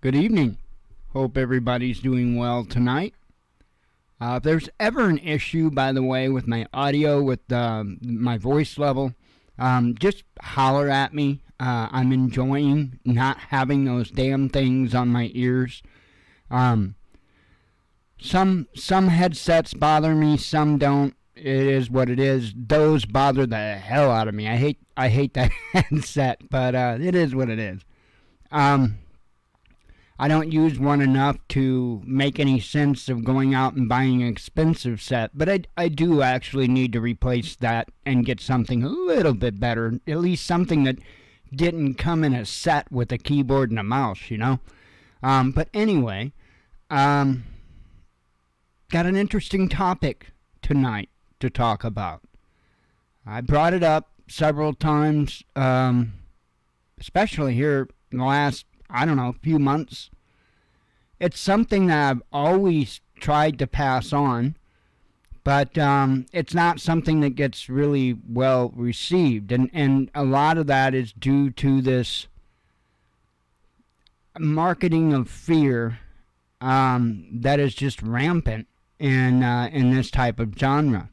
Good evening. Hope everybody's doing well tonight. If there's ever an issue, by the way, with my audio, with my voice level, just holler at me. I'm enjoying not having those damn things on my ears. Some headsets bother me, some don't. It is what it is. Those bother the hell out of me. I hate that headset, but it is what it is. I don't use one enough to make any sense of going out and buying an expensive set, but I do actually need to replace that and get something a little bit better, at least something that didn't come in a set with a keyboard and a mouse, you know? But anyway, got an interesting topic tonight to talk about. I brought it up several times, especially here in the last, few months. It's something that I've always tried to pass on, but it's not something that gets really well received. And a lot of that is due to this marketing of fear that is just rampant in this type of genre.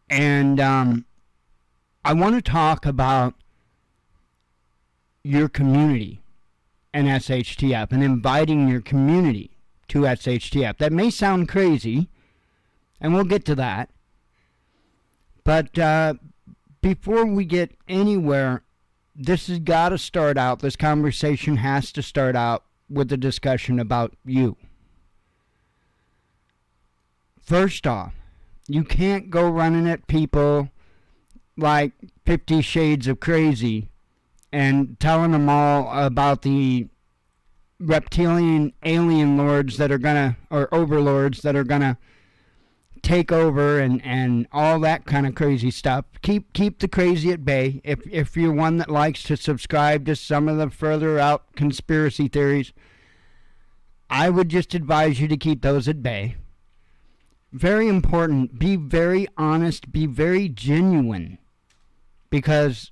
And I want to talk about your community and SHTF and inviting your community to SHTF. That may sound crazy, and we'll get to that. But before we get anywhere, this has got to start out, this conversation has to start out with a discussion about you. First off, you can't go running at people like 50 Shades of Crazy and telling them all about the reptilian alien lords that are gonna, or overlords that are gonna take over and all that kind of crazy stuff. Keep the crazy at bay. If you're one that likes to subscribe to some of the further out conspiracy theories, I would just advise you to keep those at bay. Very important. Be very honest. Be very genuine. Because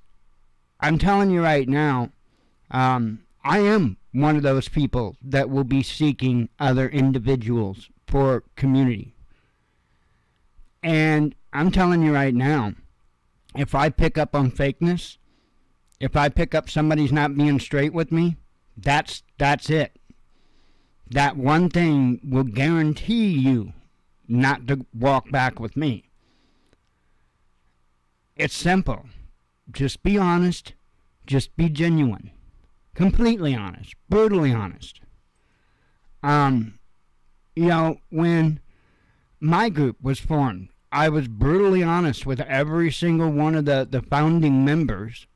I'm telling you right now, I am one of those people that will be seeking other individuals for community. And I'm telling you right now, if I pick up on fakeness, if I pick up somebody's not being straight with me, that's it. That one thing will guarantee you not to walk back with me. It's simple. Just be honest. Just be genuine. Completely honest. Brutally honest. When my group was formed, I was brutally honest with every single one of the founding members.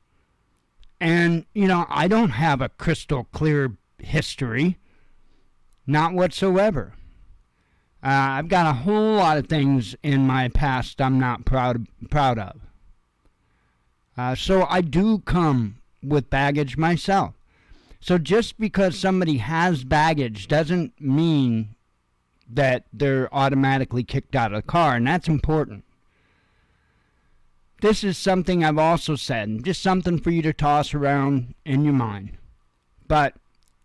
And, I don't have a crystal clear history. Not whatsoever. I've got a whole lot of things in my past I'm not proud of. So I do come with baggage myself. So just because somebody has baggage doesn't mean that they're automatically kicked out of the car, and that's important. This is something I've also said, just something for you to toss around in your mind. But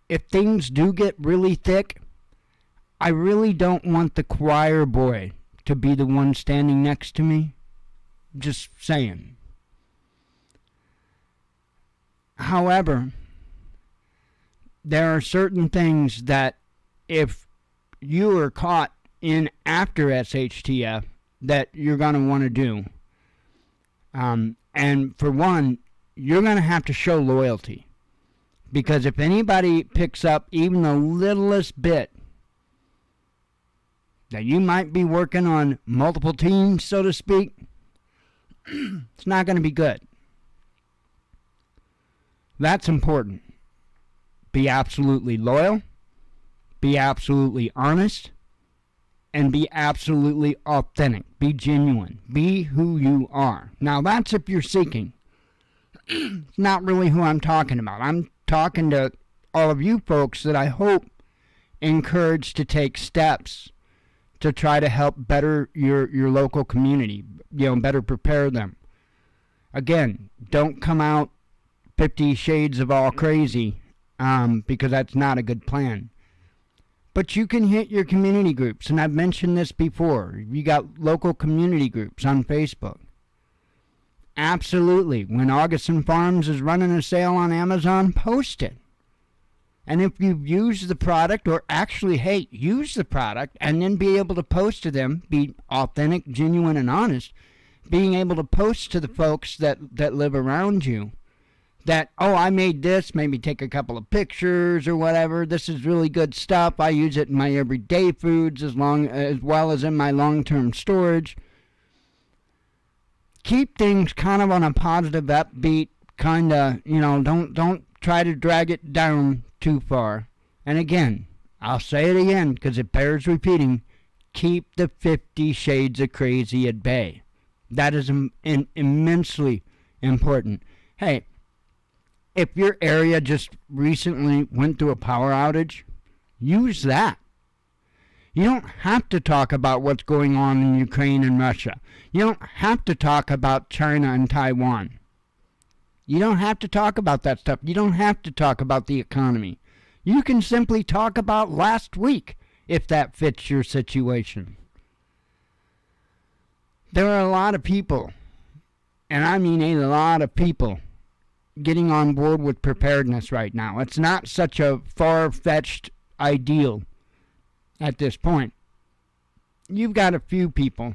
if things do get really thick, I really don't want the choir boy to be the one standing next to me. Just saying. However, there are certain things that if you are caught in after SHTF that you're going to want to do. And for one, you're going to have to show loyalty. Because if anybody picks up even the littlest bit that you might be working on multiple teams, so to speak, it's not going to be good. That's important. Be absolutely loyal, be absolutely honest, and be absolutely authentic. Be genuine. Be who you are. Now, that's if you're seeking. It's not really who I'm talking about. I'm talking to all of you folks that I hope encourage to take steps to try to help better your local community, better prepare them. Again, don't come out 50 Shades of all crazy because that's not a good plan. But you can hit your community groups, and I've mentioned this before. You got local community groups on Facebook. Absolutely. When Augustin Farms is running a sale on Amazon, post it. And if you've used the product, or actually, hey, use the product and then be able to post to them, be authentic, genuine, and honest, being able to post to the folks that live around you that, oh, I made this, maybe take a couple of pictures or whatever. This is really good stuff. I use it in my everyday foods as well as in my long-term storage. Keep things kind of on a positive, upbeat kind of, don't try to drag it down too far. And again, I'll say it again because it bears repeating, keep the 50 Shades of Crazy at bay. That is immensely important. Hey, if your area just recently went through a power outage, use that. You don't have to talk about what's going on in Ukraine and Russia. You don't have to talk about China and Taiwan. You don't have to talk about that stuff. You don't have to talk about the economy. You can simply talk about last week if that fits your situation. There are a lot of people, and I mean a lot of people, getting on board with preparedness right now. It's not such a far-fetched ideal at this point. You've got a few people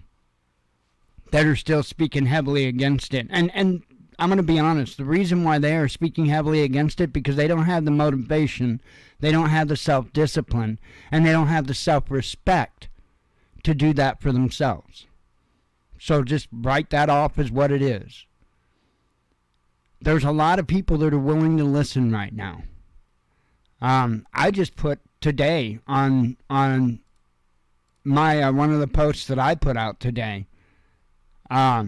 that are still speaking heavily against it. And I'm going to be honest, the reason why they are speaking heavily against it because they don't have the motivation, they don't have the self-discipline, and they don't have the self-respect to do that for themselves. So just write that off as what it is. There's a lot of people that are willing to listen right now. I just put today on my one of the posts that I put out today. I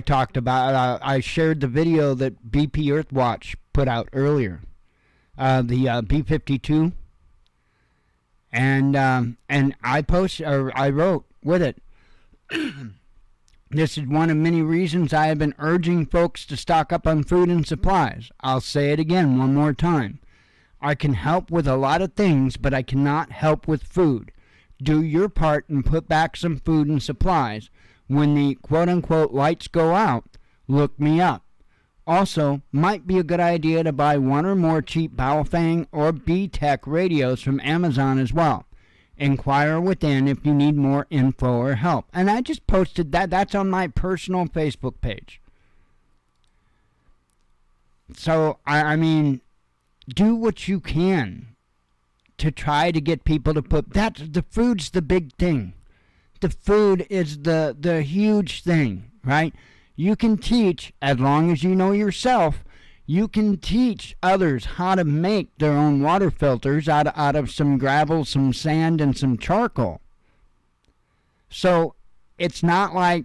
talked about I shared the video that BP Earthwatch put out earlier, the B-52, and I wrote with it. This is one of many reasons I have been urging folks to stock up on food and supplies. I'll say it again one more time. I can help with a lot of things, but I cannot help with food. Do your part and put back some food and supplies. When the quote-unquote lights go out, look me up. Also, might be a good idea to buy one or more cheap Baofeng or B-Tech radios from Amazon as well. Inquire within if you need more info or help. And I just posted that. That's on my personal Facebook page. So, I mean, do what you can to try to get people to put... the food's the big thing. The food is the huge thing, right? You can teach, as long as you know yourself, you can teach others how to make their own water filters out of some gravel, some sand, and some charcoal. So it's not like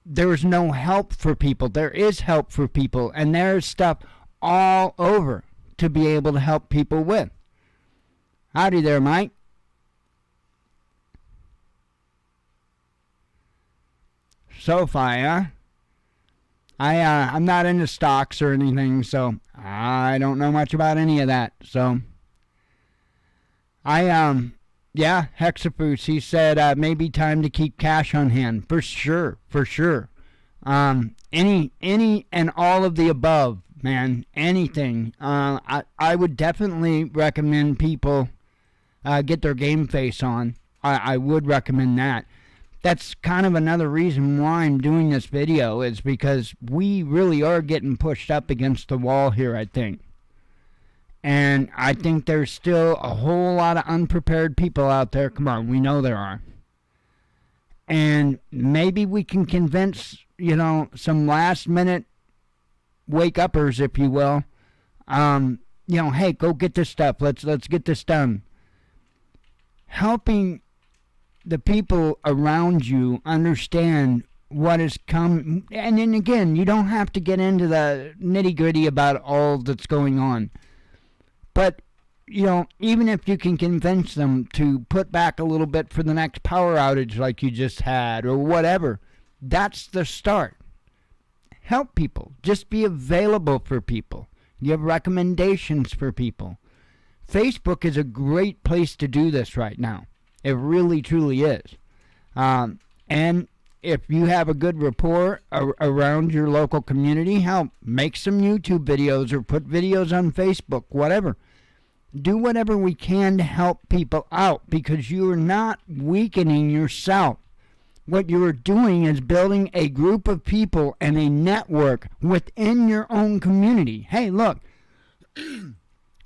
there's no help for people. There is help for people, and there's stuff all over to be able to help people with. Howdy there, Mike. SoFi, huh? I'm not into stocks or anything, so I don't know much about any of that. So Hexafus, he said maybe time to keep cash on hand. For sure. Any and all of the above, man. Anything. I would definitely recommend people get their game face on. I would recommend that. That's kind of another reason why I'm doing this video, is because we really are getting pushed up against the wall here, I think. And I think there's still a whole lot of unprepared people out there. Come on, we know there are. And maybe we can convince, some last minute wake-uppers, if you will. Hey, go get this stuff. Let's get this done. Helping the people around you understand what is coming. And then again, you don't have to get into the nitty-gritty about all that's going on. But, even if you can convince them to put back a little bit for the next power outage like you just had or whatever, that's the start. Help people. Just be available for people. You have recommendations for people. Facebook is a great place to do this right now. It really, truly is. And if you have a good rapport around your local community, hell, make some YouTube videos or put videos on Facebook, whatever. Do whatever we can to help people out, because you are not weakening yourself. What you are doing is building a group of people and a network within your own community. Hey, look,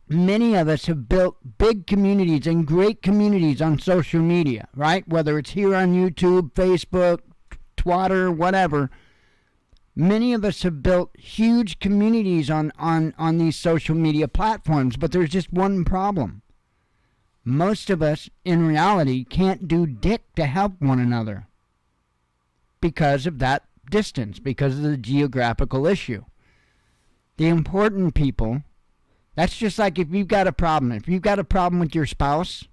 many of us have built big communities and great communities on social media, right? Whether it's here on YouTube, Facebook, Twitter, whatever. Many of us have built huge communities on these social media platforms, but there's just one problem. Most of us, in reality, can't do dick to help one another because of that distance, because of the geographical issue. The important people, that's just like if you've got a problem. If you've got a problem with your spouse,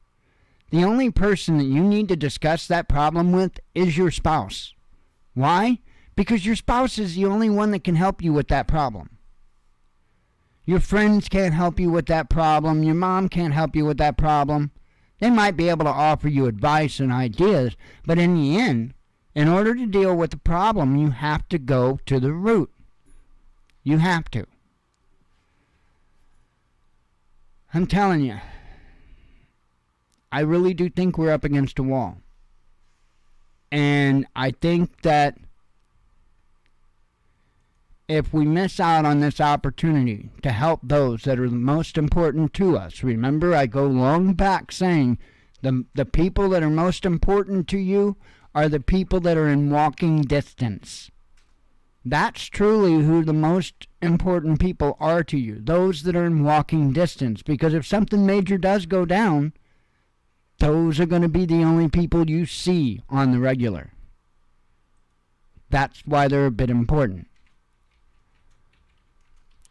the only person that you need to discuss that problem with is your spouse. Why? Because your spouse is the only one that can help you with that problem. Your friends can't help you with that problem. Your mom can't help you with that problem. They might be able to offer you advice and ideas, but in the end, in order to deal with the problem, you have to go to the root. You have to. I'm telling you, I really do think we're up against a wall. And I think that if we miss out on this opportunity to help those that are the most important to us, remember I go long back saying the people that are most important to you are the people that are in walking distance. That's truly who the most important people are to you, those that are in walking distance. Because if something major does go down, those are going to be the only people you see on the regular. That's why they're a bit important.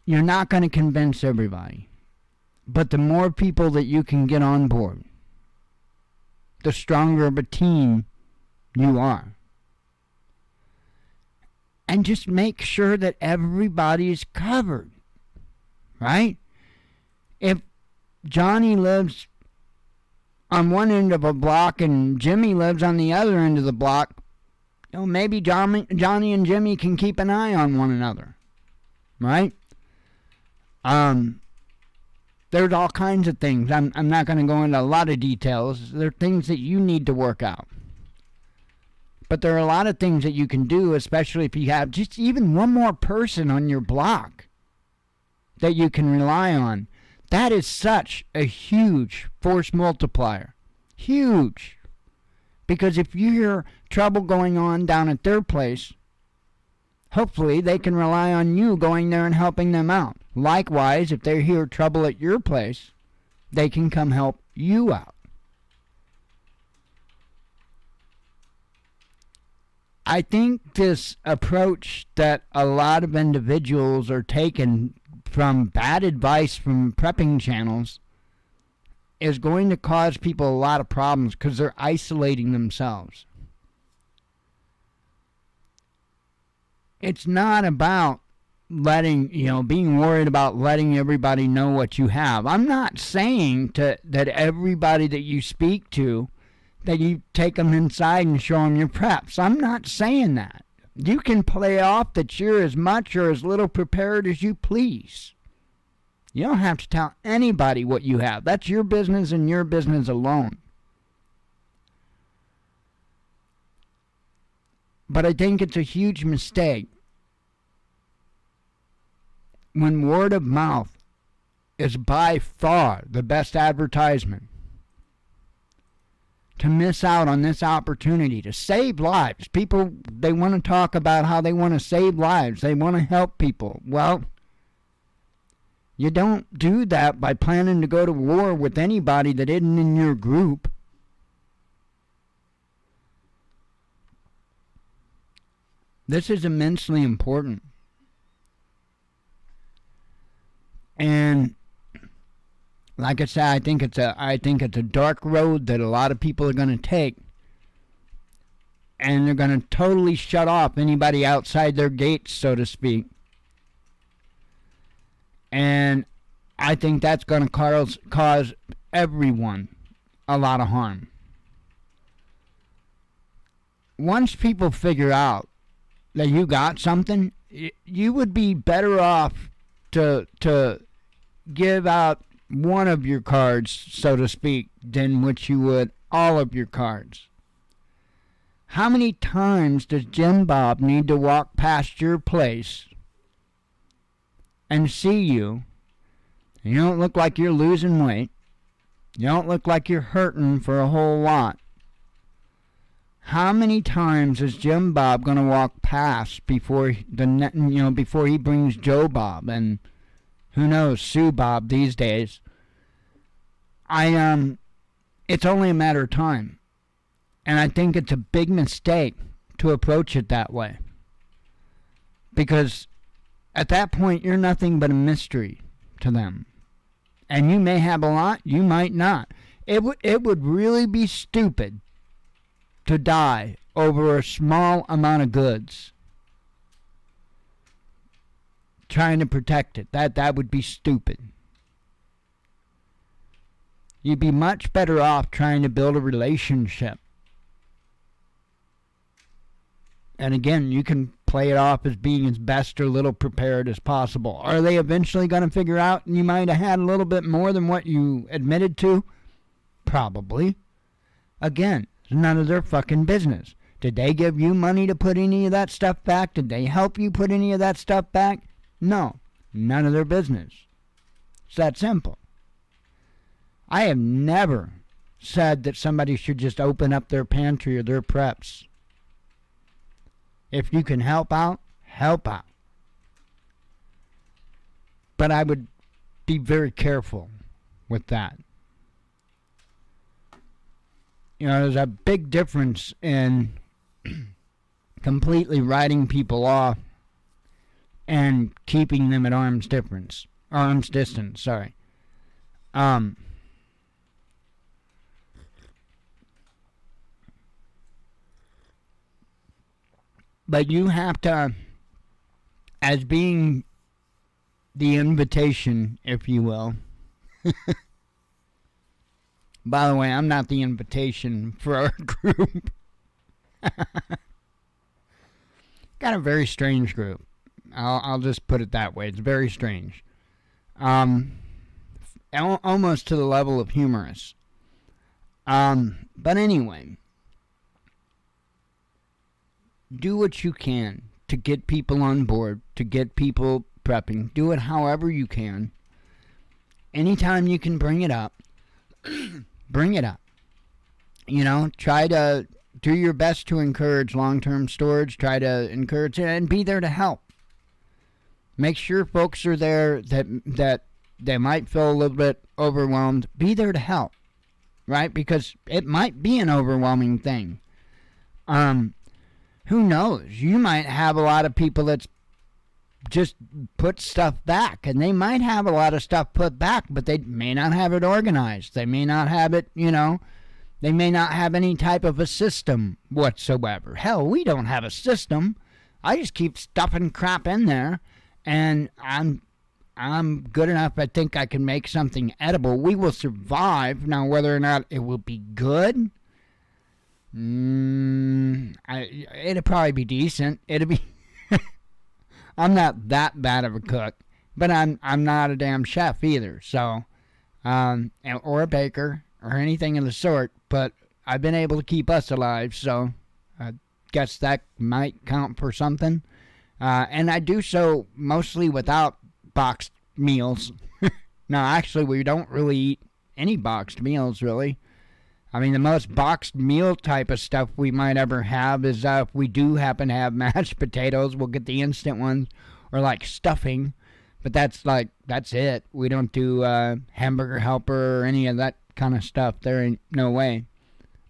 You're not going to convince everybody, but the more people that you can get on board, the stronger of a team you are. And just make sure that everybody's covered, right? If Johnny lives on one end of a block and Jimmy lives on the other end of the block, maybe Johnny and Jimmy can keep an eye on one another, right? There's all kinds of things. I'm not going to go into a lot of details. There are things that you need to work out. But there are a lot of things that you can do, especially if you have just even one more person on your block that you can rely on. That is such a huge force multiplier. Huge. Because if you hear trouble going on down at their place, hopefully they can rely on you going there and helping them out. Likewise, if they hear trouble at your place, they can come help you out. I think this approach that a lot of individuals are taking from bad advice from prepping channels is going to cause people a lot of problems because they're isolating themselves. It's not about being worried about letting everybody know what you have. I'm not saying that everybody that you speak to, that you take them inside and show them your preps. I'm not saying that. You can play off that you're as much or as little prepared as you please. You don't have to tell anybody what you have. That's your business and your business alone. But I think it's a huge mistake when word of mouth is by far the best advertisement, to miss out on this opportunity to save lives. People, they want to talk about how they want to save lives. They want to help people. Well, you don't do that by planning to go to war with anybody that isn't in your group. This is immensely important. And like I said, I think it's a dark road that a lot of people are going to take, and they're going to totally shut off anybody outside their gates, so to speak. And I think that's going to cause everyone a lot of harm. Once people figure out that you got something, you would be better off to give out one of your cards, so to speak, than what you would all of your cards. How many times does Jim Bob need to walk past your place and see you? You don't look like you're losing weight. You don't look like you're hurting for a whole lot. How many times is Jim Bob going to walk past before before he brings Joe Bob and who knows, Sue Bob these days? It's only a matter of time. And I think it's a big mistake to approach it that way. Because at that point, you're nothing but a mystery to them. And you may have a lot, you might not. It would really be stupid to die over a small amount of goods. Trying to protect it. That would be stupid. You'd be much better off trying to build a relationship. And again, you can play it off as being as best or little prepared as possible. Are they eventually going to figure out you might have had a little bit more than what you admitted to? Probably. Again, it's none of their fucking business. Did they give you money to put any of that stuff back? Did they help you put any of that stuff back? No. None of their business. It's that simple. I have never said that somebody should just open up their pantry or their preps. If you can help out, help out. But I would be very careful with that. There's a big difference in completely writing people off and keeping them at arm's distance. But you have to, as being the invitation, if you will. By the way, I'm not the invitation for our group. Got a very strange group. I'll just put it that way. It's very strange. Almost to the level of humorous. But anyway, do what you can to get people on board, to get people prepping. Do it however you can. Anytime you can bring it up, bring it up. Try to do your best to encourage long-term storage. Try to encourage it and be there to help. Make sure folks are there that they might feel a little bit overwhelmed. Be there to help, right? Because it might be an overwhelming thing. Who knows? You might have a lot of people that's just put stuff back, and they might have a lot of stuff put back, but they may not have it organized. They may not have it, they may not have any type of a system whatsoever. Hell, we don't have a system. I just keep stuffing crap in there, and I'm good enough. I think I can make something edible. We will survive. Now, whether or not it will be good, it'll probably be decent. It'll be. I'm not that bad of a cook, but I'm not a damn chef either. So, or a baker or anything of the sort. But I've been able to keep us alive, so I guess that might count for something. And I do so mostly without boxed meals. No, actually, we don't really eat any boxed meals, really. I mean, the most boxed meal type of stuff we might ever have is if we do happen to have mashed potatoes, we'll get the instant ones, or like stuffing. But that's it. We don't do hamburger helper or any of that kind of stuff. There ain't no way.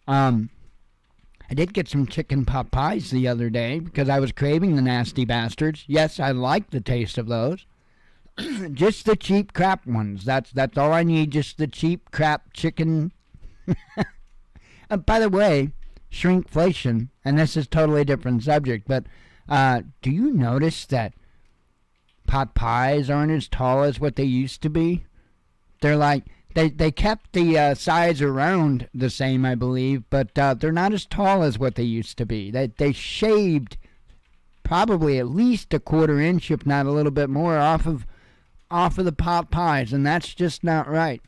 I did get some chicken pot pies the other day because I was craving the nasty bastards. Yes, I like the taste of those. Just the cheap crap ones. That's all I need. Just the cheap crap chicken. By the way, shrinkflation, and this is totally a different subject, but do you notice that pot pies aren't as tall as what they used to be? They're like, they kept the size around the same, I believe, but they're not as tall as what they used to be. They shaved probably at least a quarter inch, if not a little bit more, off of the pot pies, and that's just not right.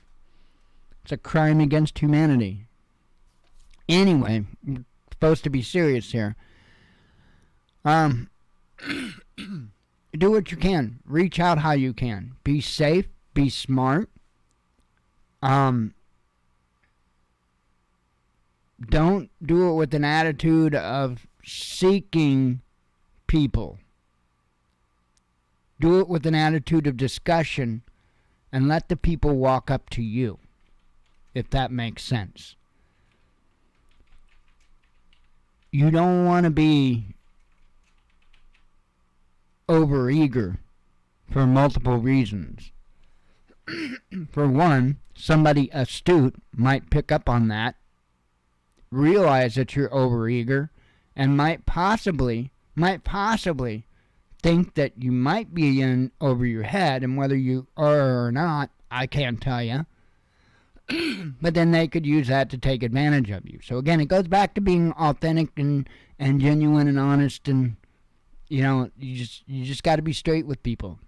It's a crime against humanity. Anyway, we're supposed to be serious here. Do what you can. Reach out how you can. Be safe. Be smart. Don't do it with an attitude of seeking people. Do it with an attitude of discussion and let the people walk up to you, if that makes sense. You don't want to be overeager for multiple reasons. For one, somebody astute might pick up on that, realize that you're overeager, and might possibly think that you might be in over your head, and whether you are or not, I can't tell you. But then they could use that to take advantage of you. So again, it goes back to being authentic and genuine and honest, and you just got to be straight with people.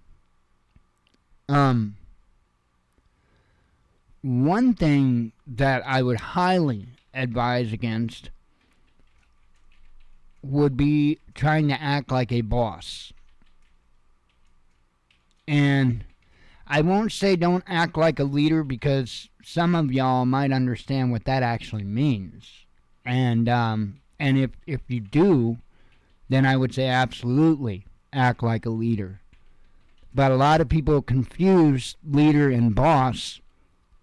One thing that I would highly advise against would be trying to act like a boss. And I won't say don't act like a leader, because some of y'all might understand what that actually means. And if you do, then I would say absolutely act like a leader. But a lot of people confuse leader and boss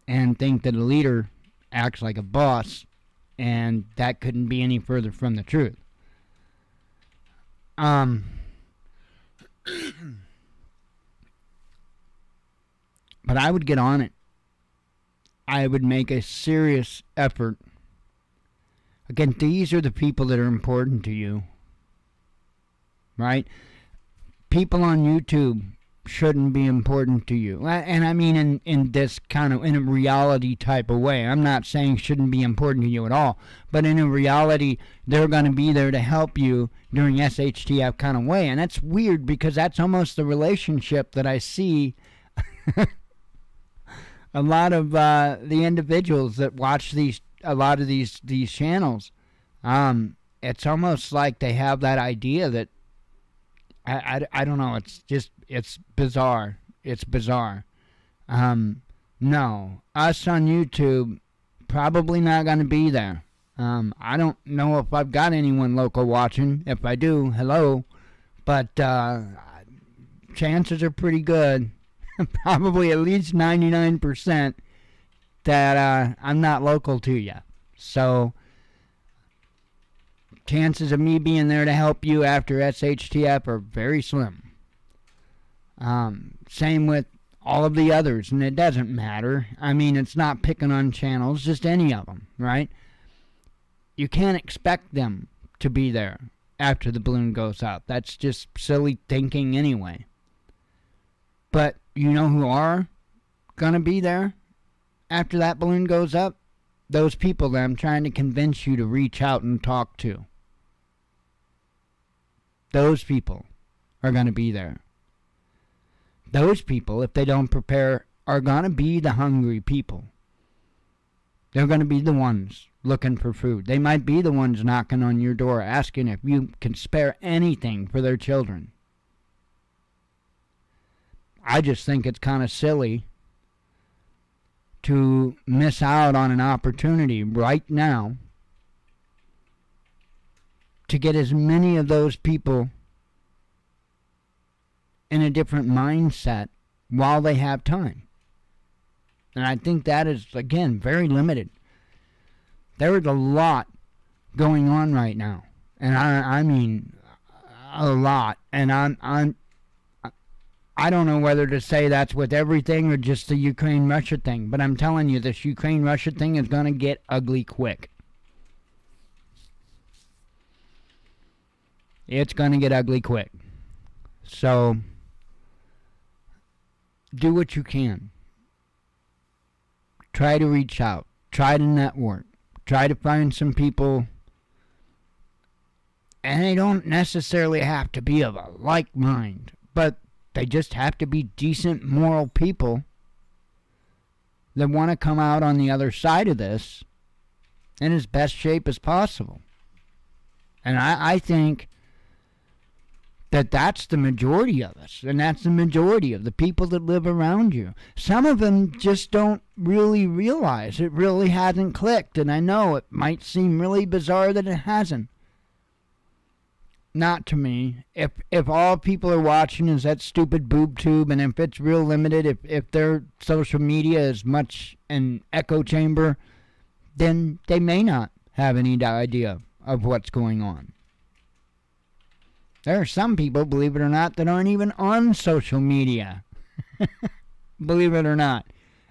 and think that a leader acts like a boss, and that couldn't be any further from the truth. But I would get on it. I would make a serious effort. Again, these are the people that are important to you, right? People on YouTube shouldn't be important to you. And I mean in this kind of, in a reality type of way. I'm not saying shouldn't be important to you at all, but in a reality, they're going to be there to help you during SHTF kind of way. And that's weird, because that's almost the relationship that I see a lot of the individuals that watch a lot of these channels. It's almost like they have that idea that I don't know. It's bizarre. It's bizarre. No, us on YouTube probably not going to be there. I don't know if I've got anyone local watching. If I do, hello. But chances are pretty good, probably at least 99%, that I'm not local to you. So chances of me being there to help you after SHTF are very slim. Same with all of the others, and it doesn't matter. I mean, it's not picking on channels, just any of them, right? You can't expect them to be there after the balloon goes up. That's just silly thinking anyway. But you know who are going to be there after that balloon goes up? Those people that I'm trying to convince you to reach out and talk to. Those people are going to be there. Those people, if they don't prepare, are going to be the hungry people. They're going to be the ones looking for food. They might be the ones knocking on your door asking if you can spare anything for their children. I just think it's kind of silly to miss out on an opportunity right now to get as many of those people in a different mindset while they have time. And I think that is, again, very limited. There is a lot going on right now. And I mean a lot. And I don't know whether to say that's with everything or just the Ukraine-Russia thing. But I'm telling you, this Ukraine-Russia thing is going to get ugly quick. It's going to get ugly quick. So do what you can. try to reach out, try to network, try to find some people. And they don't necessarily have to be of a like mind, but they just have to be decent, moral people that want to come out on the other side of this in as best shape as possible. And I think that that's the majority of us, and that's the majority of the people that live around you. Some of them just don't really realize it really hasn't clicked, and I know it might seem really bizarre that it hasn't. Not to me. If all people are watching is that stupid boob tube, and if it's real limited, if their social media is much an echo chamber, then they may not have any idea of what's going on. There are some people, believe it or not, that aren't even on social media. Believe it or not.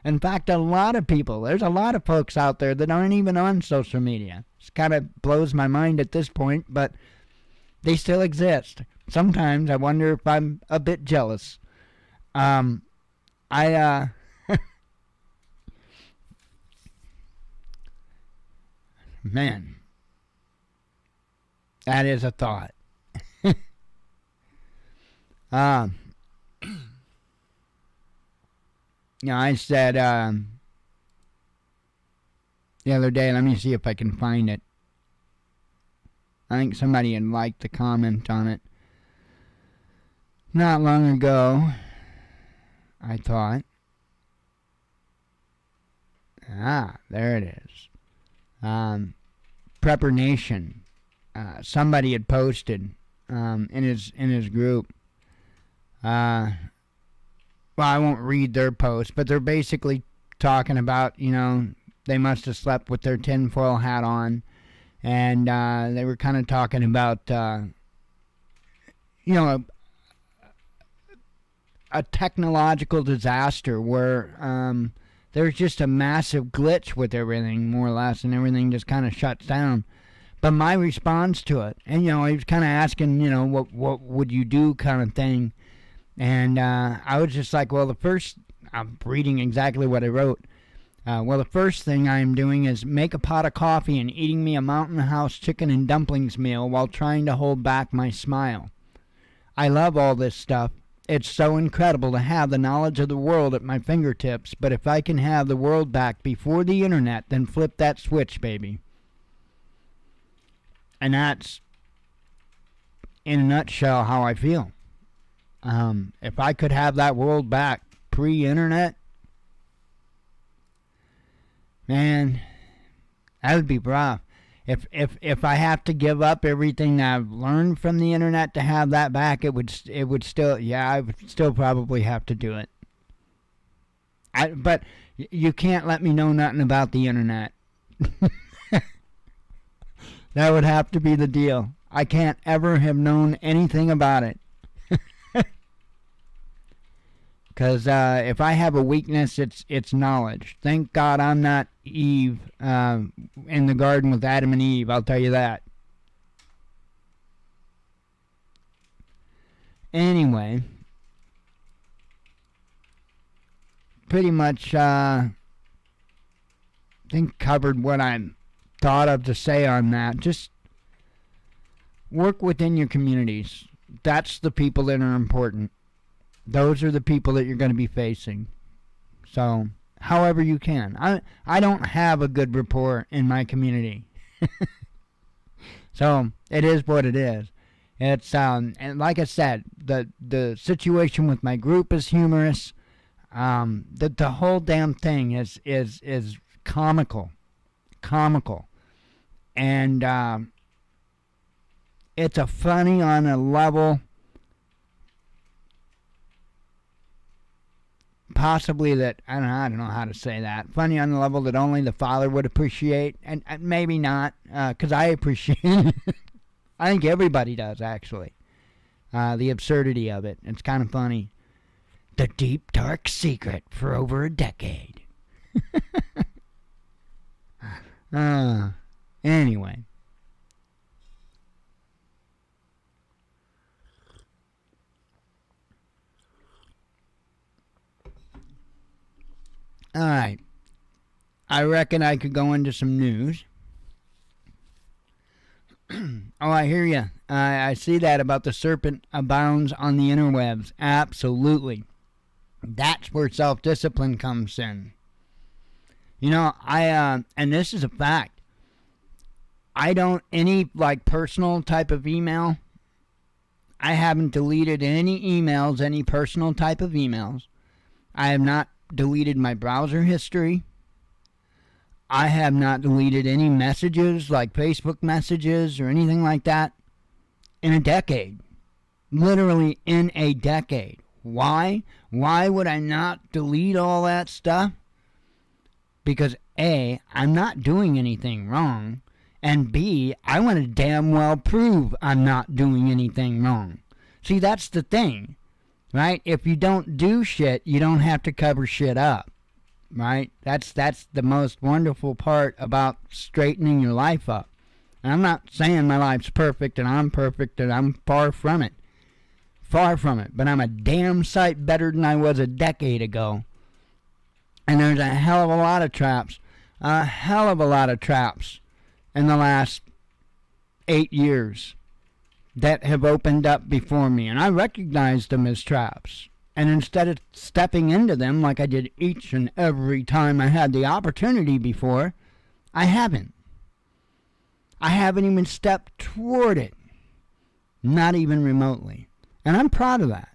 In fact, there's a lot of folks out there that aren't even on social media. It kind of blows my mind at this point, but they still exist. Sometimes I wonder if I'm a bit jealous. Man, that is a thought. I said the other day, let me see if I can find it. I think somebody had liked the comment on it not long ago, I thought. There it is. Prepper Nation. Somebody had posted in his group. Well, I won't read their post, but they're basically talking about, they must have slept with their tinfoil hat on. And they were kind of talking about, a technological disaster where there's just a massive glitch with everything, more or less, and everything just kind of shuts down. But my response to it, and, he was kind of asking, what would you do kind of thing. And I was just like, I'm reading exactly what I wrote. The first thing I am doing is make a pot of coffee and eating me a Mountain House chicken and dumplings meal while trying to hold back my smile. I love all this stuff. It's so incredible to have the knowledge of the world at my fingertips, but if I can have the world back before the internet, then flip that switch, baby. And that's, in a nutshell, how I feel. If I could have that world back pre-internet, man, that would be rough. If I have to give up everything that I've learned from the internet to have that back, I would still probably have to do it. But you can't let me know nothing about the internet. That would have to be the deal. I can't ever have known anything about it. Because if I have a weakness, it's knowledge. Thank God I'm not Eve in the garden with Adam and Eve, I'll tell you that. Anyway, pretty much I think covered what I thought of to say on that. Just work within your communities. That's the people that are important. Those are the people that you're going to be facing. So, however you can. I don't have a good rapport in my community. So, it is what it is. It's and like I said, the situation with my group is humorous. The whole damn thing is comical. And it's a funny on a level possibly that, I don't know how to say that, funny on the level that only the Father would appreciate, and maybe not, because I appreciate it. I think everybody does, actually. The absurdity of it. It's kind of funny. The deep, dark secret for over a decade. Anyway. All right. I reckon I could go into some news. Oh, I hear you. I see that about the serpent abounds on the interwebs. Absolutely. That's where self-discipline comes in. You know, and this is a fact. I don't, any like personal type of email, I haven't deleted any emails, any personal type of emails. I have not deleted my browser history. I have not deleted any messages like Facebook messages or anything like that in a decade. Literally in a decade. Why? Why would I not delete all that stuff? Because A, I'm not doing anything wrong. And B, I want to damn well prove I'm not doing anything wrong. See, that's the thing, right? If you don't do shit, you don't have to cover shit up, right? That's the most wonderful part about straightening your life up. And I'm not saying my life's perfect and I'm perfect, and I'm far from it. Far from it. But I'm a damn sight better than I was a decade ago. And there's a hell of a lot of traps. A hell of a lot of traps in the last 8 years that have opened up before me. And I recognized them as traps. And instead of stepping into them like I did each and every time I had the opportunity before, I haven't. I haven't even stepped toward it. Not even remotely. And I'm proud of that.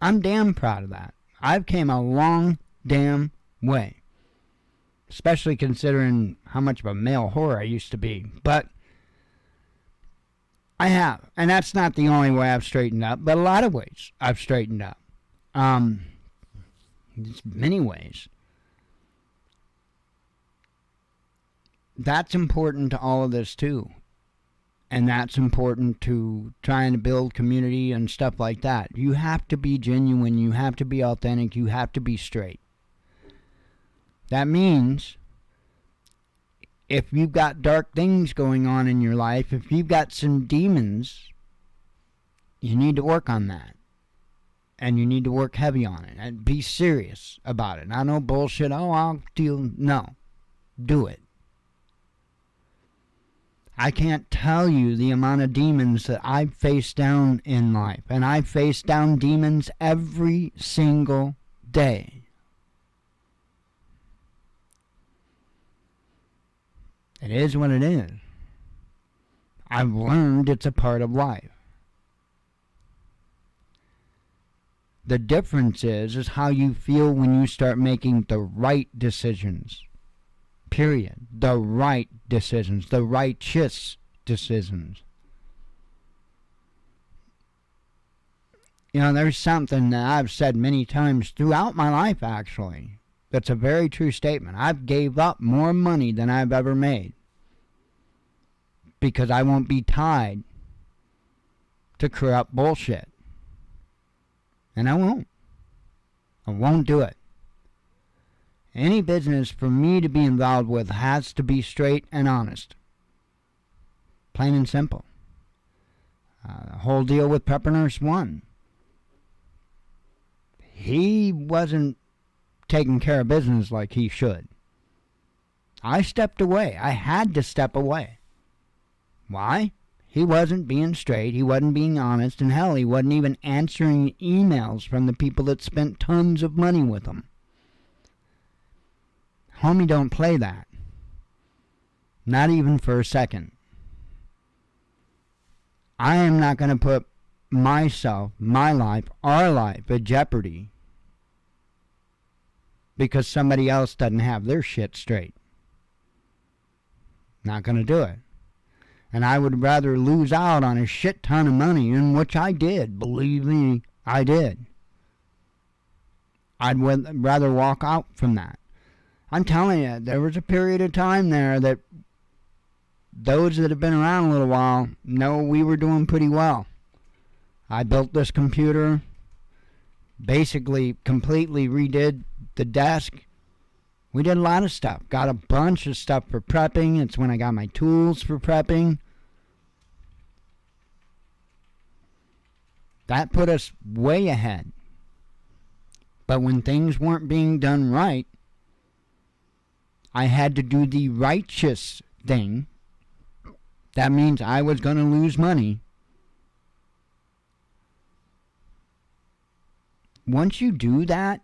I'm damn proud of that. I've came a long damn way. Especially considering how much of a male whore I used to be. But I have. And that's not the only way I've straightened up. But a lot of ways I've straightened up. There's many ways. That's important to all of this too. And that's important to trying to build community and stuff like that. You have to be genuine. You have to be authentic. You have to be straight. That means if you've got dark things going on in your life, if you've got some demons, you need to work on that. And you need to work heavy on it. And be serious about it. Not no bullshit, oh, I'll deal. No. Do it. I can't tell you the amount of demons that I've faced down in life. And I face down demons every single day. It is what it is. I've learned it's a part of life. The difference is how you feel when you start making the right decisions. Period. The right decisions. The righteous decisions. You know, there's something that I've said many times throughout my life, actually. That's a very true statement. I've gave up more money than I've ever made. Because I won't be tied to corrupt bullshit. And I won't. I won't do it. Any business for me to be involved with has to be straight and honest. Plain and simple. The whole deal with Pepper Nurse 1. He wasn't taking care of business like he should. I stepped away. I had to step away. Why? He wasn't being straight. He wasn't being honest. And hell, he wasn't even answering emails from the people that spent tons of money with him. Homie, don't play that. Not even for a second. I am not going to put myself, my life, our life at jeopardy because somebody else doesn't have their shit straight. Not going to do it. And I would rather lose out on a shit ton of money, in which I did. Believe me, I did. I'd rather walk out from that. I'm telling you, there was a period of time there that those that have been around a little while know we were doing pretty well. I built this computer, basically completely redid the desk. We did a lot of stuff. Got a bunch of stuff for prepping. It's when I got my tools for prepping. That put us way ahead. But when things weren't being done right, I had to do the righteous thing. That means I was going to lose money. Once you do that,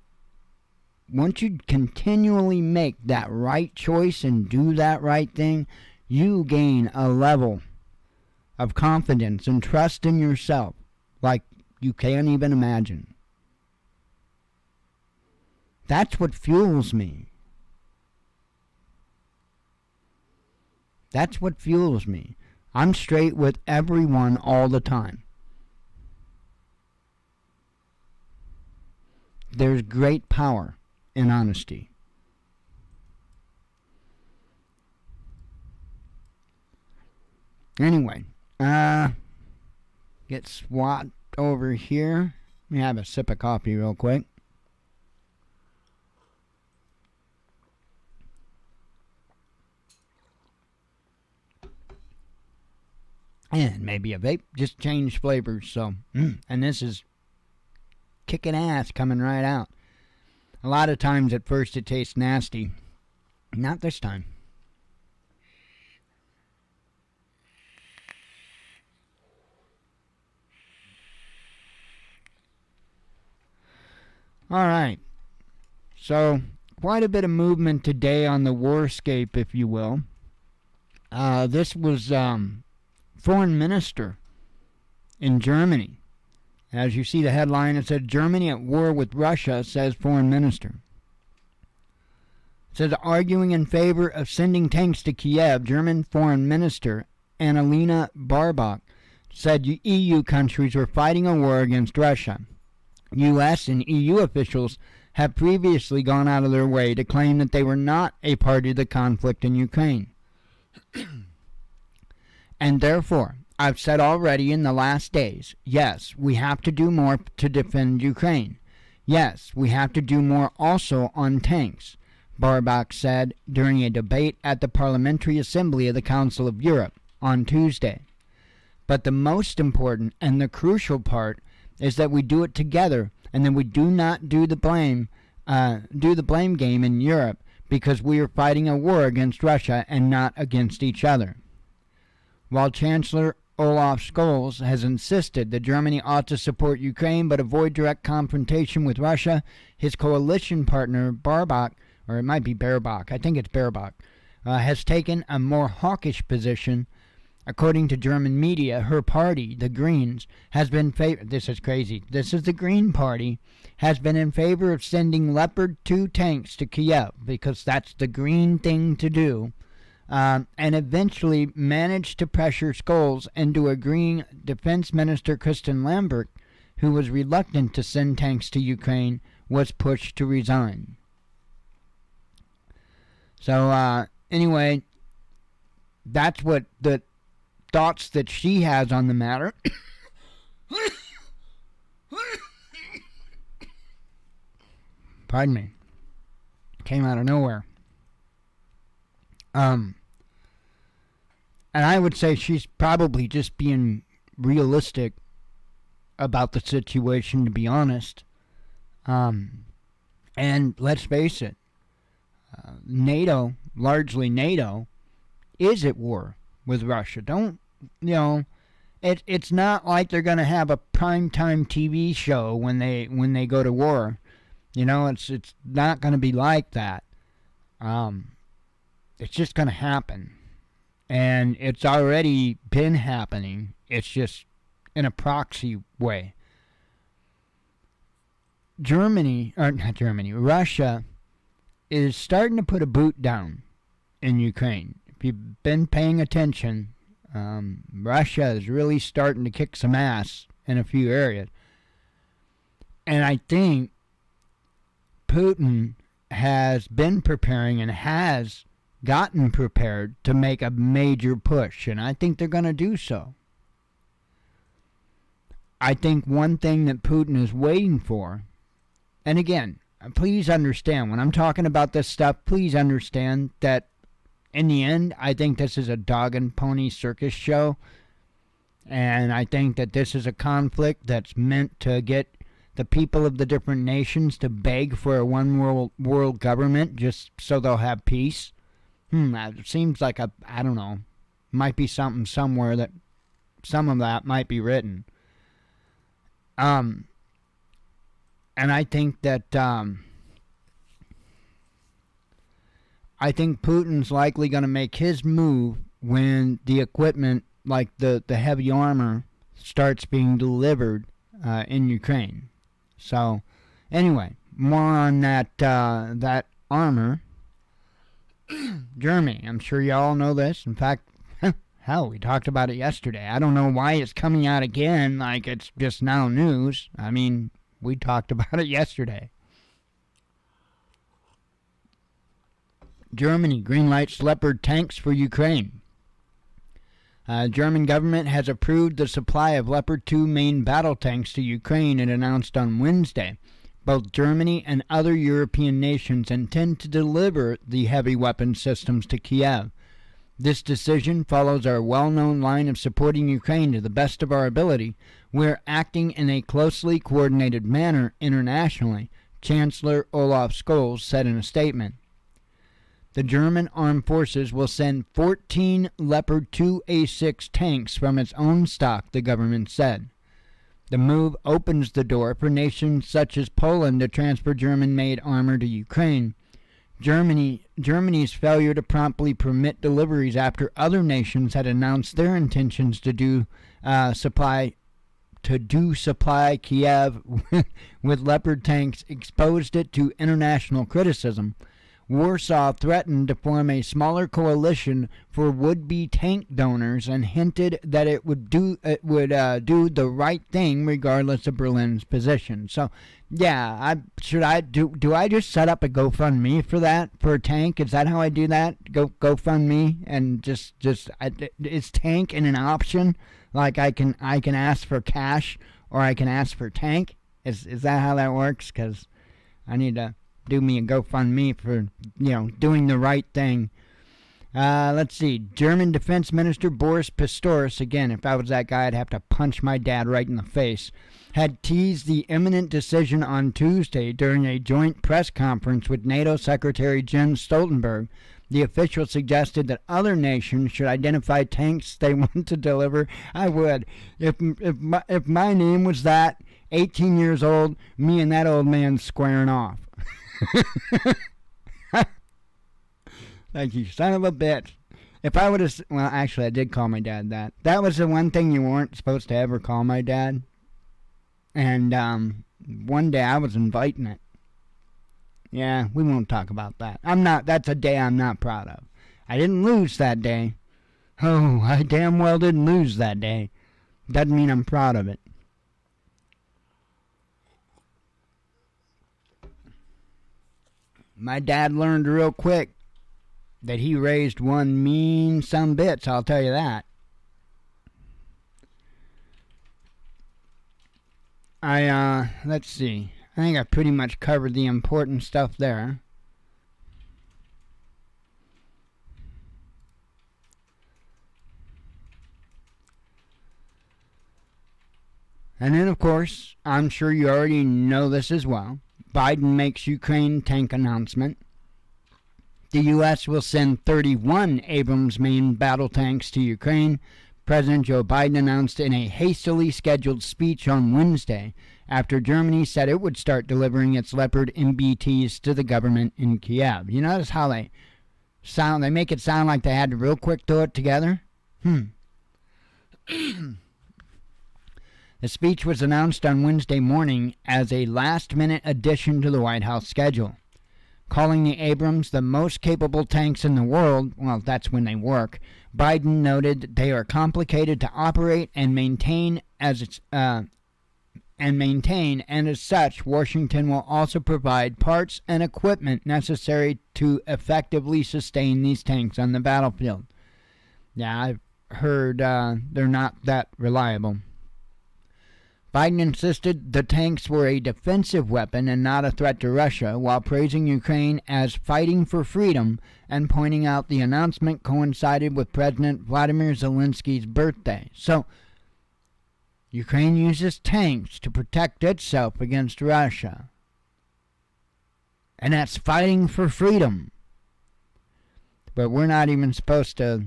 once you continually make that right choice and do that right thing, you gain a level of confidence and trust in yourself like you can't even imagine. That's what fuels me. That's what fuels me. I'm straight with everyone all the time. There's great power in honesty. Anyway, get SWAT over here. Let me have a sip of coffee real quick. And maybe a vape, just change flavors. So, and this is kicking ass coming right out. A lot of times at first it tastes nasty. Not this time. Alright. So, quite a bit of movement today on the warscape, if you will. This was foreign minister in Germany. As you see the headline, it said, Germany at war with Russia, says foreign minister. It says, arguing in favor of sending tanks to Kiev, German foreign minister Annalena Baerbock said EU countries were fighting a war against Russia. U.S. and EU officials have previously gone out of their way to claim that they were not a party to the conflict in Ukraine. And therefore, I've said already in the last days, yes, we have to do more to defend Ukraine. Yes, we have to do more also on tanks, Baerbock said during a debate at the Parliamentary Assembly of the Council of Europe on Tuesday. But the most important and the crucial part is that we do it together and that we do not do the blame game in Europe because we are fighting a war against Russia and not against each other. While Chancellor Olaf Scholz has insisted that Germany ought to support Ukraine but avoid direct confrontation with Russia, his coalition partner Baerbock, or it might be Baerbock, I think it's Baerbock, has taken a more hawkish position. According to German media, her party, the Greens, has been this is crazy. This is the Green Party, has been in favor of sending Leopard 2 tanks to Kiev because that's the green thing to do. And eventually managed to pressure Scholz into agreeing. Defense Minister Christian Lambert, who was reluctant to send tanks to Ukraine, was pushed to resign. So, anyway, that's what the thoughts that she has on the matter. Pardon me. Came out of nowhere. And I would say she's probably just being realistic about the situation, to be honest. And let's face it, NATO, largely NATO, is at war with Russia. It's not like they're going to have a primetime TV show when they go to war. It's not going to be like that. It's just going to happen. And it's already been happening. It's just in a proxy way. Russia is starting to put a boot down in Ukraine. If you've been paying attention, Russia is really starting to kick some ass in a few areas. And I think Putin has been preparing and has gotten prepared to make a major push, and I think they're going to do so. I think one thing that Putin is waiting for, and again, please understand, when I'm talking about this stuff, please understand that in the end, I think this is a dog and pony circus show, and I think that this is a conflict that's meant to get the people of the different nations to beg for a one world government just so they'll have peace. It seems like I don't know, might be something somewhere that some of that might be written. And I think that I think Putin's likely going to make his move when the equipment, like the heavy armor, starts being delivered in Ukraine. So, anyway, more on that armor. Germany, I'm sure you all know this. In fact, hell, we talked about it yesterday. I don't know why it's coming out again like it's just now news. I mean, we talked about it yesterday. Germany greenlights Leopard tanks for Ukraine. German government has approved the supply of Leopard 2 main battle tanks to Ukraine, it announced on Wednesday. Both Germany and other European nations intend to deliver the heavy weapon systems to Kiev. This decision follows our well-known line of supporting Ukraine to the best of our ability. We're acting in a closely coordinated manner internationally, Chancellor Olaf Scholz said in a statement. The German armed forces will send 14 Leopard 2A6 tanks from its own stock, the government said. The move opens the door for nations such as Poland to transfer German-made armor to Ukraine. Germany's failure to promptly permit deliveries after other nations had announced their intentions to supply Kiev with Leopard tanks exposed it to international criticism. Warsaw threatened to form a smaller coalition for would-be tank donors and hinted that it would do the right thing regardless of Berlin's position. So, yeah, do I just set up a GoFundMe for that, for a tank? Is that how I do that? GoFundMe and is tank in an option? Like I can ask for cash or I can ask for tank? Is that how that works? Because I need to do me a GoFundMe for, doing the right thing. Let's see. German Defense Minister Boris Pistorius, again, if I was that guy, I'd have to punch my dad right in the face, had teased the imminent decision on Tuesday during a joint press conference with NATO Secretary Jens Stoltenberg. The official suggested that other nations should identify tanks they want to deliver. I would. If my name was that, 18 years old, me and that old man squaring off. Like, you son of a bitch. If I would have, well, actually, I did call my dad that. That was the one thing you weren't supposed to ever call my dad. And one day I was inviting it. Yeah, we won't talk about that. That's a day I'm not proud of. I didn't lose that day. Oh, I damn well didn't lose that day. Doesn't mean I'm proud of it. My dad learned real quick that he raised one mean sumbitch, I'll tell you that. Let's see. I think I pretty much covered the important stuff there. And then, of course, I'm sure you already know this as well. Biden makes Ukraine tank announcement. The U.S. will send 31 Abrams main battle tanks to Ukraine, President Joe Biden announced in a hastily scheduled speech on Wednesday after Germany said it would start delivering its Leopard MBTs to the government in Kiev. You notice how they make it sound like they had to real quick do it together? The speech was announced on Wednesday morning as a last-minute addition to the White House schedule. Calling the Abrams the most capable tanks in the world, well, that's when they work, Biden noted they are complicated to operate and maintain, and as such, Washington will also provide parts and equipment necessary to effectively sustain these tanks on the battlefield. Yeah, I've heard they're not that reliable. Biden insisted the tanks were a defensive weapon and not a threat to Russia, while praising Ukraine as fighting for freedom and pointing out the announcement coincided with President Vladimir Zelensky's birthday. So, Ukraine uses tanks to protect itself against Russia. And that's fighting for freedom. but we're not even supposed to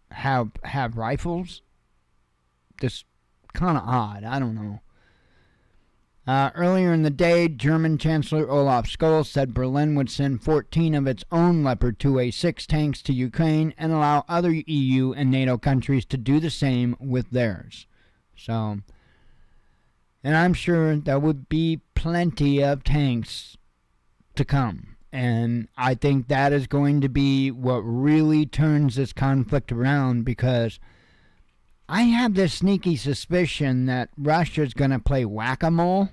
have rifles. Just kind of odd. I don't know. Earlier in the day, German Chancellor Olaf Scholz said Berlin would send 14 of its own Leopard 2A6 tanks to Ukraine and allow other EU and NATO countries to do the same with theirs. So, and I'm sure there would be plenty of tanks to come. And I think that is going to be what really turns this conflict around, because I have this sneaky suspicion that Russia's going to play whack-a-mole.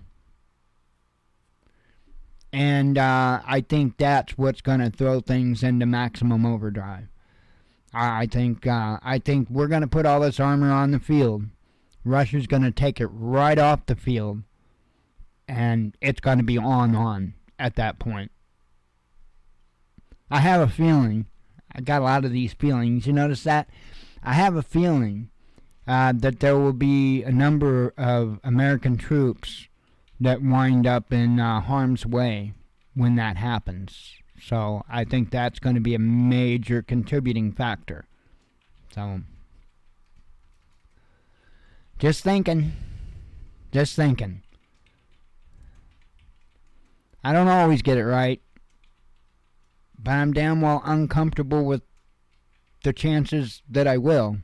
And I think that's what's going to throw things into maximum overdrive. I think we're going to put all this armor on the field. Russia's going to take it right off the field. And it's going to be on at that point. I have a feeling. I got a lot of these feelings. You notice that? I have a feeling that there will be a number of American troops that wind up in harm's way when that happens. So I think that's going to be a major contributing factor. So, just thinking. I don't always get it right, but I'm damn well uncomfortable with the chances that I will.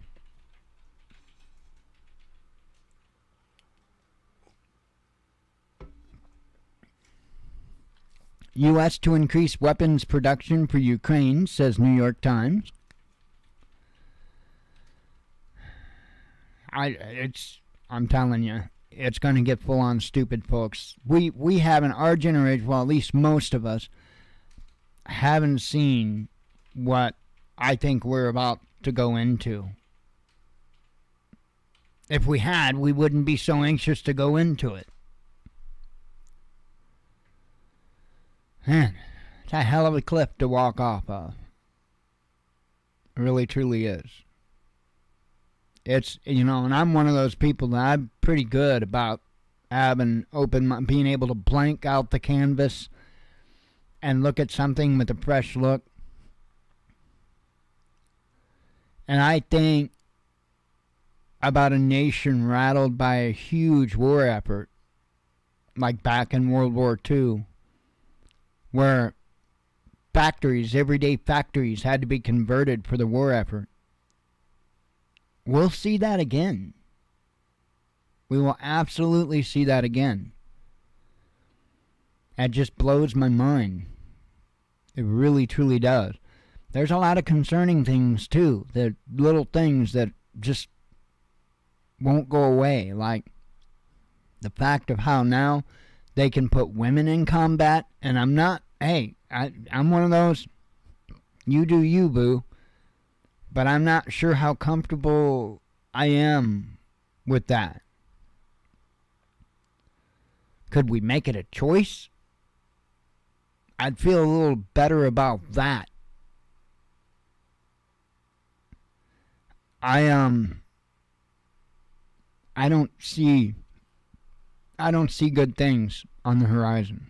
U.S. to increase weapons production for Ukraine, says New York Times. I'm telling you, it's going to get full on stupid, folks. We haven't, our generation, well, at least most of us, haven't seen what I think we're about to go into. If we had, we wouldn't be so anxious to go into it. Man, it's a hell of a cliff to walk off of. It really, truly is. It's, and I'm one of those people that I'm pretty good about having being able to blank out the canvas and look at something with a fresh look. And I think about a nation rattled by a huge war effort, like back in World War II, where everyday factories had to be converted for the war effort. We'll see that again. We will absolutely see that again. That just blows my mind. It really, truly does. There's a lot of concerning things, too. The little things that just won't go away. Like the fact of how now they can put women in combat. And I'm not, I'm one of those, you do you, boo. But I'm not sure how comfortable I am with that. Could we make it a choice? I'd feel a little better about that. I don't see good things on the horizon.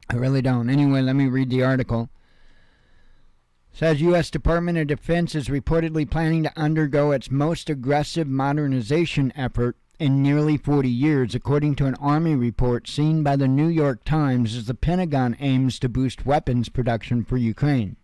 I really don't. Anyway, let me read the article. It says U.S. Department of Defense is reportedly planning to undergo its most aggressive modernization effort in nearly 40 years, according to an Army report seen by the New York Times, as the Pentagon aims to boost weapons production for Ukraine.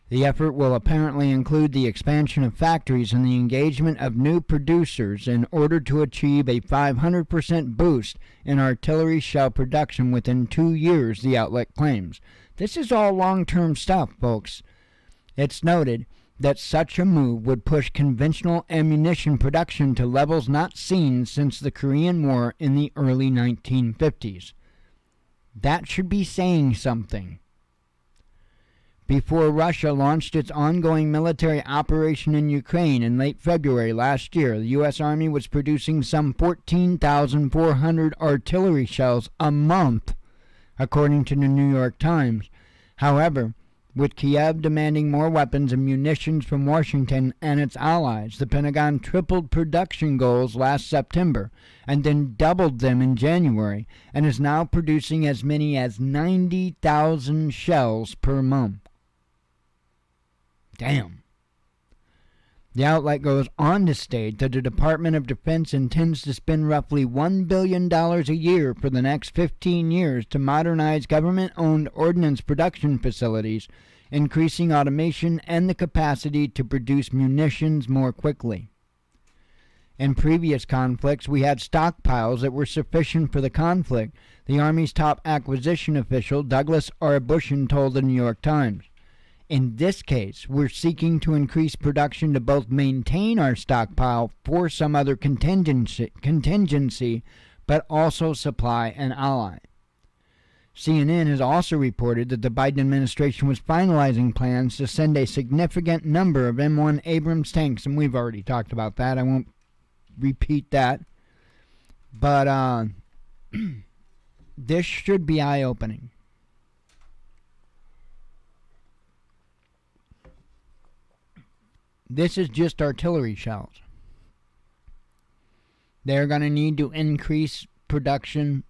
The effort will apparently include the expansion of factories and the engagement of new producers in order to achieve a 500% boost in artillery shell production within 2 years, the outlet claims. This is all long-term stuff, folks. It's noted that such a move would push conventional ammunition production to levels not seen since the Korean War in the early 1950s. That should be saying something. Before Russia launched its ongoing military operation in Ukraine in late February last year, the U.S. Army was producing some 14,400 artillery shells a month, according to the New York Times. However, With Kiev demanding more weapons and munitions from Washington and its allies, the Pentagon tripled production goals last September and then doubled them in January, and is now producing as many as 90,000 shells per month. Damn. The outlet goes on to state that the Department of Defense intends to spend roughly $1 billion a year for the next 15 years to modernize government-owned ordnance production facilities, increasing automation and the capacity to produce munitions more quickly. In previous conflicts, we had stockpiles that were sufficient for the conflict, the Army's top acquisition official, Douglas R. Bushin, told the New York Times. In this case, we're seeking to increase production to both maintain our stockpile for some other contingency, but also supply an ally. CNN has also reported that the Biden administration was finalizing plans to send a significant number of M1 Abrams tanks, and we've already talked about that. I won't repeat that. But this should be eye-opening. This is just artillery shells. They're going to need to increase production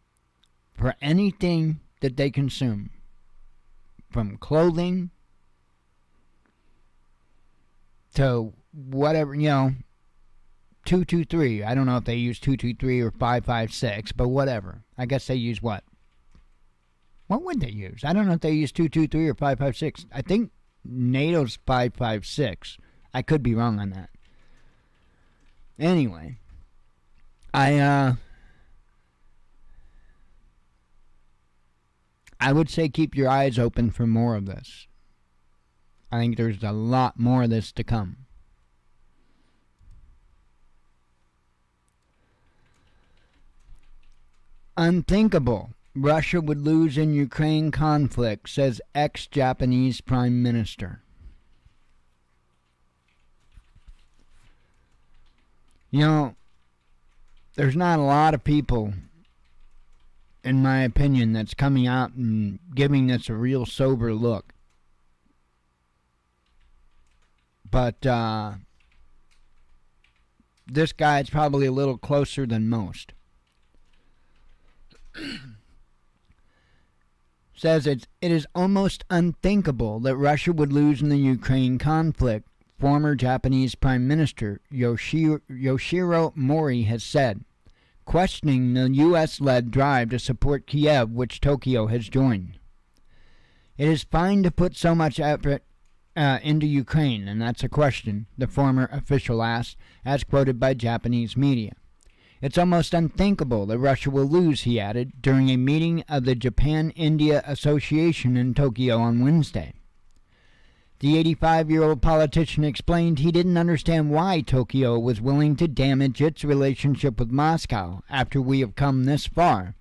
for anything that they consume, from clothing to whatever, 223. I don't know if they use 223 or 556, but whatever. I guess they use what? What would they use? I don't know if they use 223 or 556. I think NATO's 556. I could be wrong on that. Anyway, I would say keep your eyes open for more of this. I think there's a lot more of this to come. Unthinkable. Russia would lose in Ukraine conflict, says ex-Japanese Prime Minister. There's not a lot of people, in my opinion, that's coming out and giving this a real sober look. But this guy's probably a little closer than most. Says it is almost unthinkable that Russia would lose in the Ukraine conflict, former Japanese Prime Minister Yoshiro Mori has said, questioning the U.S.-led drive to support Kiev, which Tokyo has joined. It is fine to put so much effort into Ukraine, and that's a question, the former official asked, as quoted by Japanese media. It's almost unthinkable that Russia will lose, he added, during a meeting of the Japan-India Association in Tokyo on Wednesday. The 85-year-old politician explained he didn't understand why Tokyo was willing to damage its relationship with Moscow after we have come this far.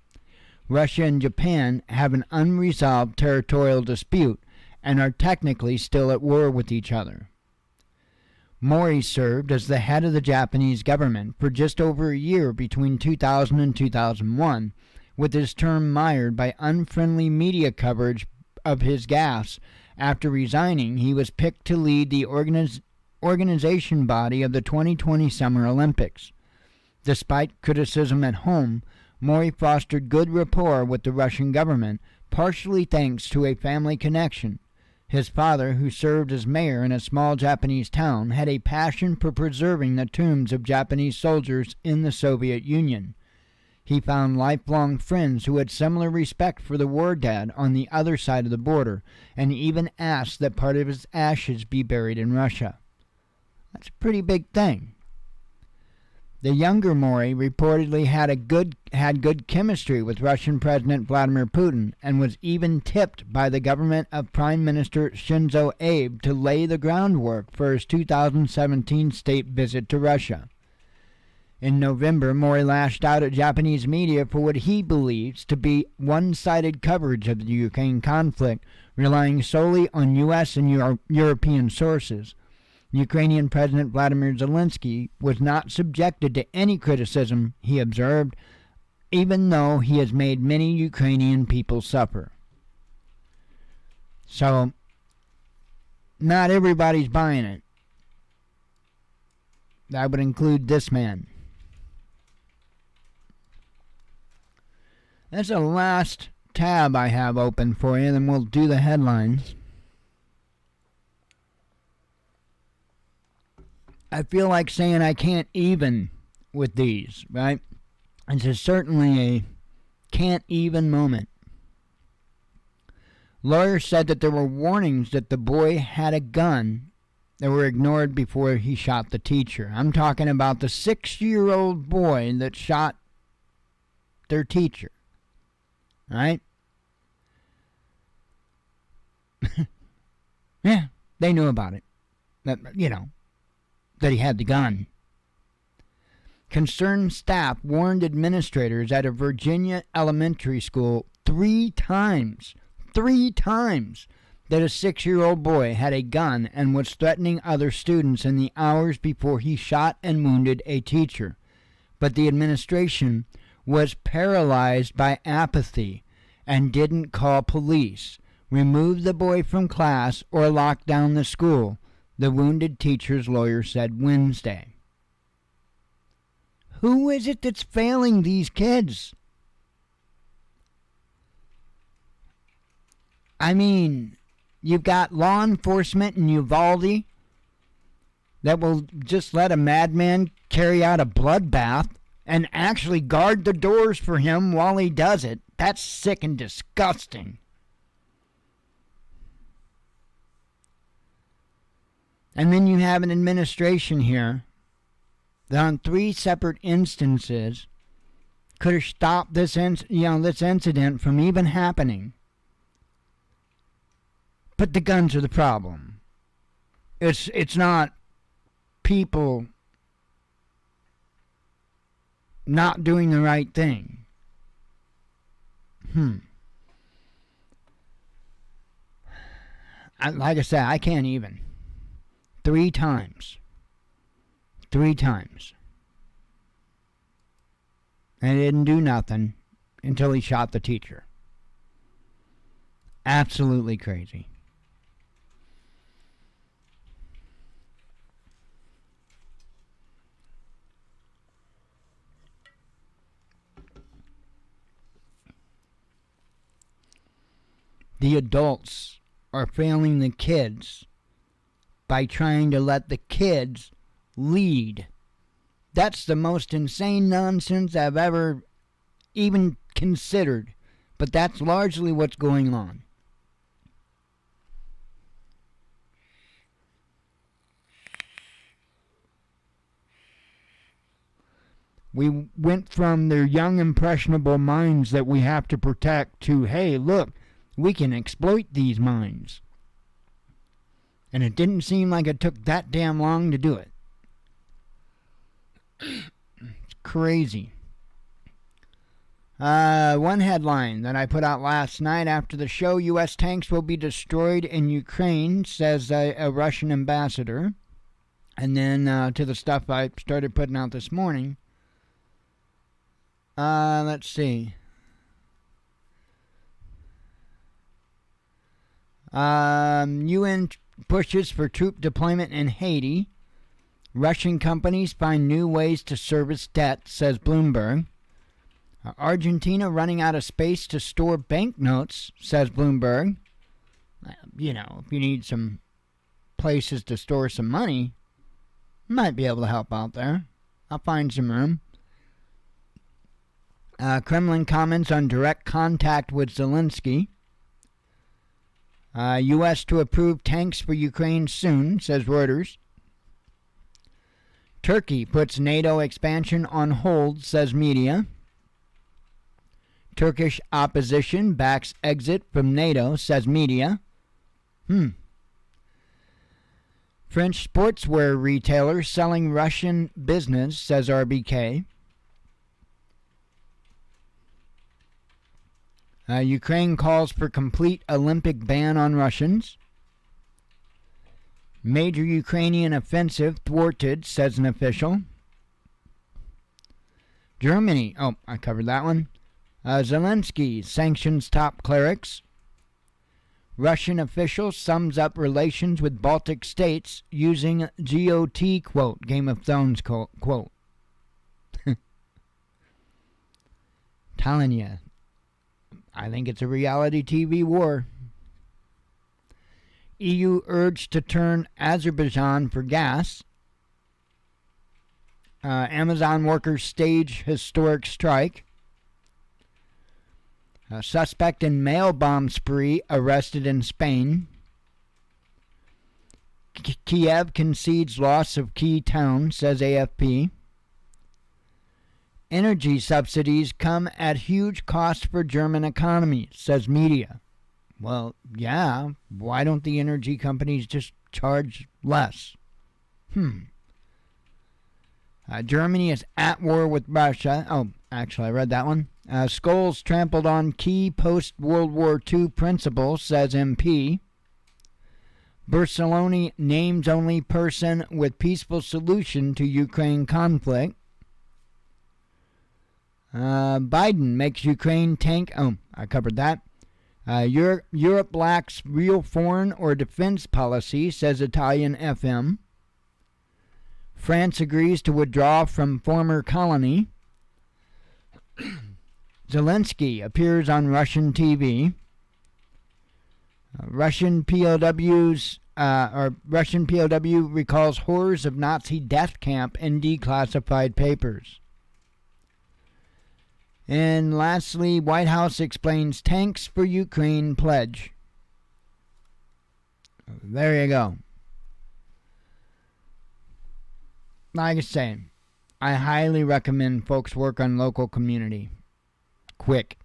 Russia and Japan have an unresolved territorial dispute and are technically still at war with each other. Mori served as the head of the Japanese government for just over a year between 2000 and 2001, with his term mired by unfriendly media coverage of his gaffes. After resigning, he was picked to lead the organization body of the 2020 Summer Olympics. Despite criticism at home, Mori fostered good rapport with the Russian government, partially thanks to a family connection. His father, who served as mayor in a small Japanese town, had a passion for preserving the tombs of Japanese soldiers in the Soviet Union. He found lifelong friends who had similar respect for the war dead on the other side of the border, and even asked that part of his ashes be buried in Russia. That's a pretty big thing. The younger Mori reportedly had good chemistry with Russian President Vladimir Putin, and was even tipped by the government of Prime Minister Shinzo Abe to lay the groundwork for his 2017 state visit to Russia. In November, Mori lashed out at Japanese media for what he believes to be one-sided coverage of the Ukraine conflict, relying solely on U.S. and European sources. Ukrainian President Vladimir Zelensky was not subjected to any criticism, he observed, even though he has made many Ukrainian people suffer. So, not everybody's buying it. That would include this man. That's the last tab I have open for you, then we'll do the headlines. I feel like saying I can't even with these, right? This is certainly a can't even moment. Lawyers said that there were warnings that the boy had a gun that were ignored before he shot the teacher. I'm talking about the 6-year-old boy that shot their teacher. Right? Yeah, they knew about it. That, that he had the gun. Concerned staff warned administrators at a Virginia elementary school 3 times that a 6-year-old boy had a gun and was threatening other students in the hours before he shot and wounded a teacher. But the administration was paralyzed by apathy and didn't call police, remove the boy from class, or lock down the school, the wounded teacher's lawyer said Wednesday. Who is it that's failing these kids? I mean, you've got law enforcement in Uvalde that will just let a madman carry out a bloodbath and actually guard the doors for him while he does it. That's sick and disgusting. And then you have an administration here that on 3 separate instances could have stopped this incident from even happening. But the guns are the problem. It's not people not doing the right thing. Like I said, I can't even. 3 times. 3 times. And he didn't do nothing until he shot the teacher. Absolutely crazy. The adults are failing the kids by trying to let the kids lead. That's the most insane nonsense I've ever even considered. But that's largely what's going on. We went from their young, impressionable minds that we have to protect to, hey, look, we can exploit these minds. And it didn't seem like it took that damn long to do it. It's crazy. One headline that I put out last night after the show, U.S. tanks will be destroyed in Ukraine, says a Russian ambassador. And then to the stuff I started putting out this morning. Let's see. UN pushes for troop deployment in Haiti. Russian companies find new ways to service debt, says Bloomberg. Argentina running out of space to store banknotes, says Bloomberg. If you need some places to store some money, might be able to help out there. I'll find some room. Kremlin comments on direct contact with Zelensky. U.S. to approve tanks for Ukraine soon, says Reuters. Turkey puts NATO expansion on hold, says media. Turkish opposition backs exit from NATO, says media. French sportswear retailer selling Russian business, says RBK. Ukraine calls for complete Olympic ban on Russians. Major Ukrainian offensive thwarted, says an official. Germany, I covered that one. Zelensky sanctions top clerics. Russian official sums up relations with Baltic states using GOT quote, Game of Thrones quote. Telling you, I think it's a reality TV war. EU urged to turn Azerbaijan for gas. Amazon workers stage historic strike. A suspect in mail bomb spree arrested in Spain. Kiev concedes loss of key town, says AFP. Energy subsidies come at huge cost for German economy, says media. Well, yeah, why don't the energy companies just charge less? Germany is at war with Russia. Oh, actually, I read that one. Skulls trampled on key post-World War II principles, says MP. Barcelona names only person with peaceful solution to Ukraine conflict. Biden makes Ukraine tank. Oh, I covered that. Europe lacks real foreign or defense policy, says Italian FM. France agrees to withdraw from former colony. Zelensky appears on Russian TV. Russian POW recalls horrors of Nazi death camp in declassified papers. And lastly, White House explains tanks for Ukraine pledge. There you go. Like I say, I highly recommend folks work on local community. Quick.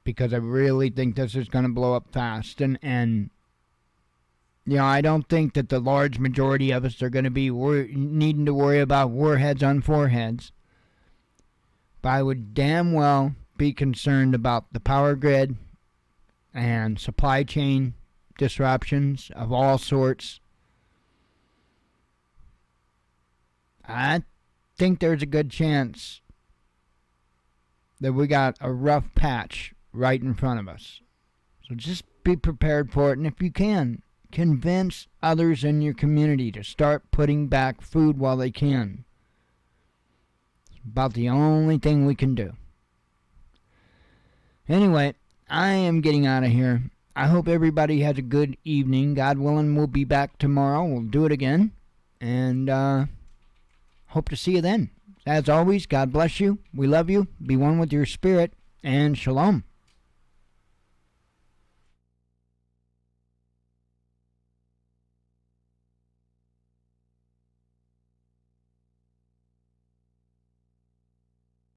Because I really think this is going to blow up fast. And you know, I don't think that the large majority of us are going to be needing to worry about warheads on foreheads. But I would damn well be concerned about the power grid and supply chain disruptions of all sorts. I think there's a good chance that we got a rough patch right in front of us. So just be prepared for it. And if you can, convince others in your community to start putting back food while they can. About the only thing we can do. Anyway, I am getting out of here. I hope everybody has a good evening. God willing, we'll be back tomorrow. We'll do it again. And hope to see you then. As always, God bless you. We love you. Be one with your spirit. And shalom.